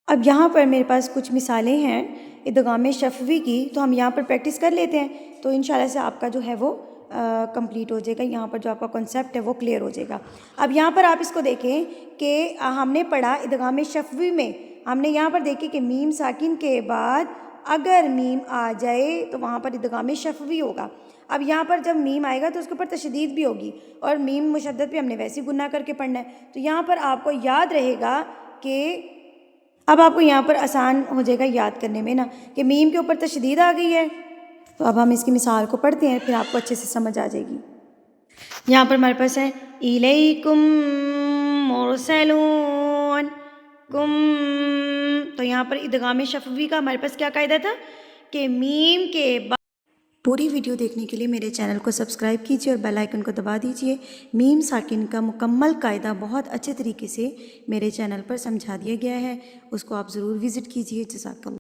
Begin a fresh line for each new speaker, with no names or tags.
اب یہاں پر میرے پاس کچھ مثالیں ہیں ادغام شفوی کی، تو ہم یہاں پر پریکٹس کر لیتے ہیں، تو انشاءاللہ سے آپ کا جو ہے وہ کمپلیٹ ہو جائے گا، یہاں پر جو آپ کا کنسیپٹ ہے وہ کلیئر ہو جائے گا۔ اب یہاں پر آپ اس کو دیکھیں کہ ہم نے پڑھا ادغام شفوی میں، ہم نے یہاں پر دیکھیں کہ میم ساکن کے بعد اگر میم آ جائے تو وہاں پر ادغام شفوی ہوگا۔ اب یہاں پر جب میم آئے گا تو اس کے اوپر تشدید بھی ہوگی، اور میم مشدد پہ ہم نے ویسے گناہ کر کے پڑھنا ہے، تو یہاں پر آپ کو یاد رہے گا کہ اب آپ کو یہاں پر آسان ہو جائے گا یاد کرنے میں نا، کہ میم کے اوپر تشدید آ گئی ہے۔ تو اب ہم اس کی مثال کو پڑھتے ہیں، پھر آپ کو اچھے سے سمجھ آ جائے گی۔ یہاں پر ہمارے پاس ہے الیکم مرسلون کم، تو یہاں پر ادغام شفوی کا ہمارے پاس کیا قاعدہ تھا کہ میم کے بعد۔ پوری ویڈیو دیکھنے کے لیے میرے چینل کو سبسکرائب کیجیے اور بیل آئیکن کو دبا دیجیے۔ میم ساکن کا مکمل قاعدہ بہت اچھے طریقے سے میرے چینل پر سمجھا دیا گیا ہے، اس کو آپ ضرور وزٹ کیجیے۔ جزاک اللہ۔